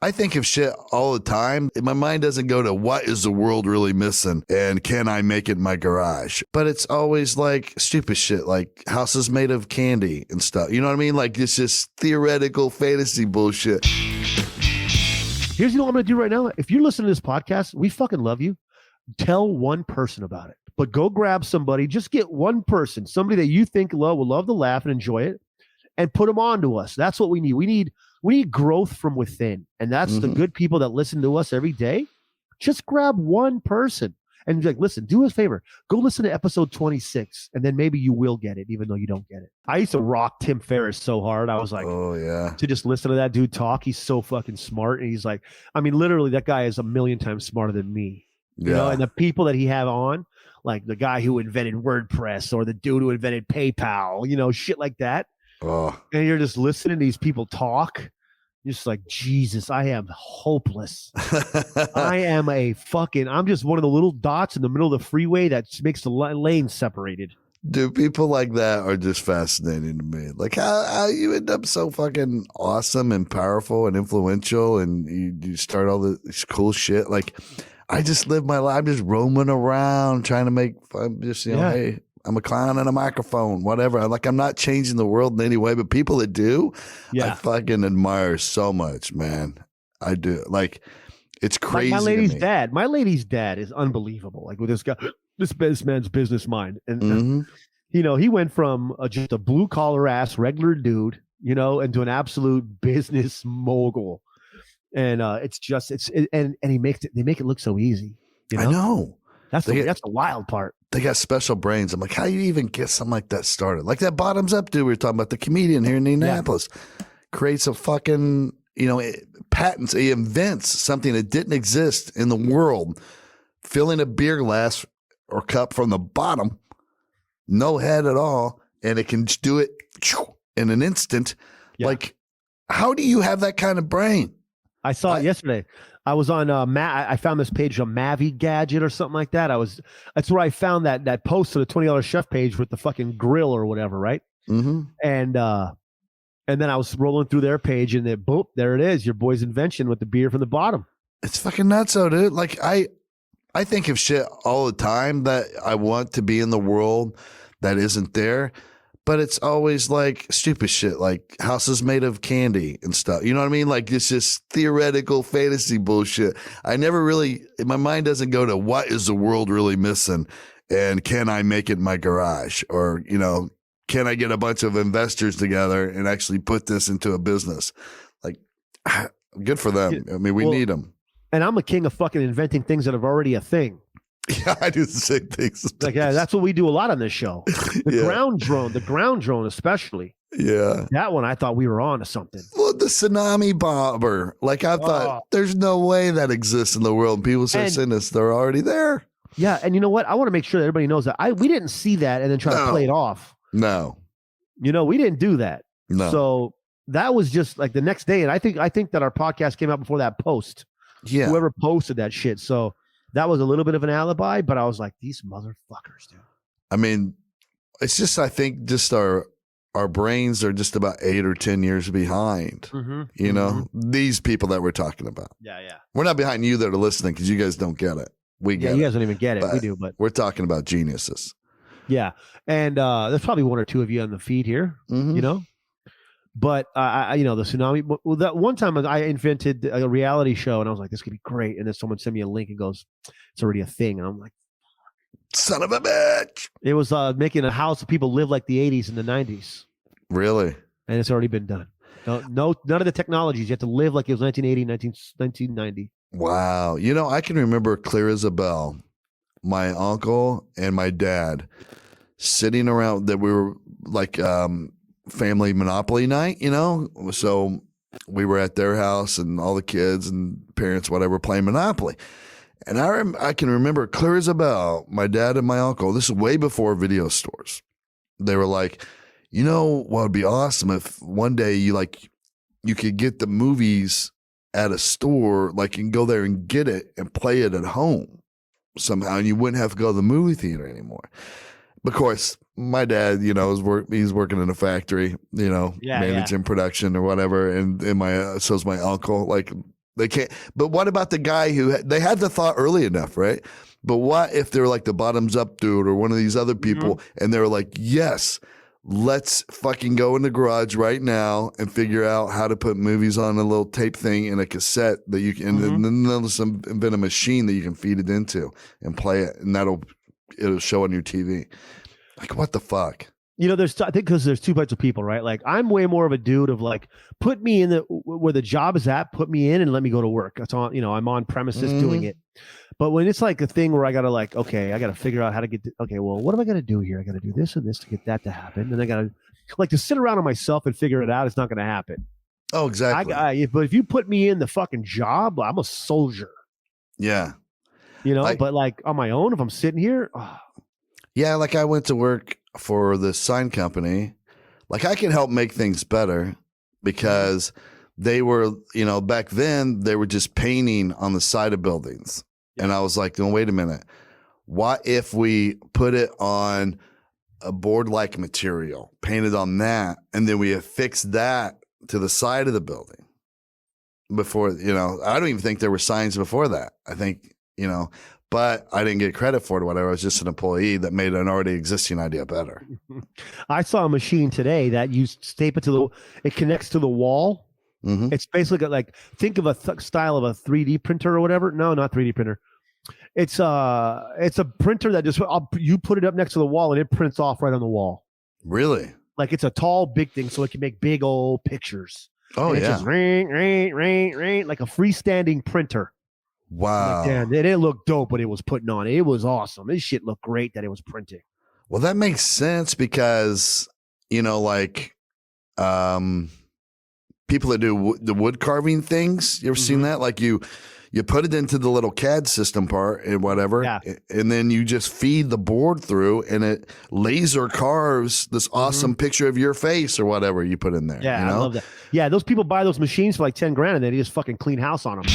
I think of shit all the time. My mind doesn't go to what is the world really missing and can I make it in my garage? But it's always like stupid shit, like houses made of candy and stuff. You know what I mean? Like it's just theoretical fantasy bullshit. Here's what I'm going to do right now. If you're listening to this podcast, we fucking love you. Tell one person about it. But go grab somebody. Just get one person, somebody that you think will love to laugh and enjoy it, and put them on to us. That's what we need. We need growth from within. And that's the good people that listen to us every day. Just grab one person and be like, listen, do us a favor. Go listen to episode 26, and then maybe you will get it, even though you don't get it. I used to rock Tim Ferriss so hard. I was like, oh, yeah. To just listen to that dude talk. He's so fucking smart. And he's like, I mean, literally, that guy is a million times smarter than me. You know, and the people that he have on, like the guy who invented WordPress or the dude who invented PayPal, you know, shit like that. Oh. And you're just listening to these people talk. You're just like, Jesus, I am hopeless. I'm just one of the little dots in the middle of the freeway that makes the lanes separated. Dude, people like that are just fascinating to me. Like how you end up so fucking awesome and powerful and influential, and you start all this cool shit. Like I just live my life. I'm just roaming around trying to make fun. Just, you know, hey, I'm a clown on a microphone, whatever. I'm not changing the world in any way, but people that do, I fucking admire so much, man. I do. Like, it's crazy. My lady's dad is unbelievable. Like with this guy, this man's business mind. And, you know, he went from just a blue collar ass regular dude, you know, into an absolute business mogul. And and they make it look so easy. You know? I know. That's the wild part. They got special brains. I'm like, how do you even get something like that started? Like that bottoms up dude we were talking about, the comedian here in Indianapolis, creates a fucking, you know, patents. He invents something that didn't exist in the world, filling a beer glass or cup from the bottom, no head at all, and it can just do it in an instant. Yeah. Like, how do you have that kind of brain? I saw it yesterday. I was on I found this page on Mavi Gadget or something like that. That's where I found that post to the $20 chef page with the fucking grill or whatever, right? And then I was rolling through their page, and then boom, there it is, your boy's invention with the beer from the bottom. It's fucking nuts, though, dude. Like I think of shit all the time that I want to be in the world that isn't there. But it's always like stupid shit, like houses made of candy and stuff. You know what I mean? Like it's just theoretical fantasy bullshit. I never really, my mind doesn't go to what is the world really missing and can I make it in my garage? Or, you know, can I get a bunch of investors together and actually put this into a business? Like, good for them. I mean, we need them. And I'm a king of fucking inventing things that are already a thing. Yeah, I do the same things. Like that's what we do a lot on this show. The ground drone especially. Yeah. That one I thought we were on to something. Well, the tsunami bomber. Like I thought there's no way that exists in the world. People start saying this, they're already there. Yeah, and you know what? I want to make sure that everybody knows that we didn't see that and then try to play it off. No. You know, we didn't do that. No. So that was just like the next day. And I think that our podcast came out before that post. Yeah. Whoever posted that shit. So that was a little bit of an alibi, but I was like, these motherfuckers, dude. I mean, it's just, I think just our brains are just about 8 or 10 years behind, you know, these people that we're talking about. Yeah, yeah. We're not behind you that are listening because you guys don't get it. We get it. You guys don't even get it. We do, but we're talking about geniuses. Yeah. And there's probably 1 or 2 of you on the feed here, you know. But you know, the tsunami. Well, that one time I invented a reality show, and I was like, "This could be great." And then someone sent me a link and goes, "It's already a thing." And I'm like, "Son of a bitch!" It was making a house that people live like the '80s and the '90s. Really? And it's already been done. No, none of the technologies. You have to live like it was 1980, 1990. Wow. You know, I can remember clear as a bell. My uncle and my dad sitting around. That we were like. Family Monopoly night, you know, so we were at their house and all the kids and parents, whatever, playing Monopoly. And I can remember clear as a bell, my dad and my uncle, this is way before video stores. They were like, you know what would be awesome if one day you could get the movies at a store, like you can go there and get it and play it at home somehow, and you wouldn't have to go to the movie theater anymore. Of course, my dad, you know, he's working in a factory, you know, managing production or whatever. And so's my uncle. Like, They can't. But what about the guy they had the thought early enough, right? But what if they're like the bottoms up dude or one of these other people and they're like, yes, let's fucking go in the garage right now and figure out how to put movies on a little tape thing in a cassette that you can, and then they'll invent a machine that you can feed it into and play it, and it'll show on your TV. Like, what the fuck? I think because there's two types of people, right? Like, I'm way more of a dude of like, put me in where the job is at, put me in and let me go to work. That's all, I'm on premises doing it. But when it's like a thing where I got to like, okay, I got to figure out how to get, well, what am I going to do here? I got to do this and this to get that to happen. And I got to like to sit around on myself and figure it out. It's not going to happen. Oh, exactly. But if you put me in the fucking job, I'm a soldier. Yeah. But like on my own, if I'm sitting here. Yeah. Like I went to work for the sign company. Like I can help make things better because they were, back then they were just painting on the side of buildings. And I was like, no, wait a minute. What if we put it on a board-like material, painted on that, and then we affix that to the side of the building before, I don't even think there were signs before that. I think, but I didn't get credit for it or whatever. I was just an employee that made an already existing idea better. I saw a machine today that you tape it it connects to the wall. Mm-hmm. It's basically like, think of a style of a 3D printer or whatever. No, not 3D printer. It's a printer that just you put it up next to the wall and it prints off right on the wall. Really? Like it's a tall, big thing, so it can make big old pictures. Oh, and yeah. It's just ring, like a freestanding printer. Wow. Like, damn, it didn't look dope, but it was putting on. It was awesome. This shit looked great that it was printing. Well, that makes sense because, like people that do the wood carving things. You ever seen that? Like you put it into the little CAD system part and whatever, and then you just feed the board through and it laser carves this awesome picture of your face or whatever you put in there. Yeah, I love that. Yeah, those people buy those machines for like $10,000 and they just fucking clean house on them.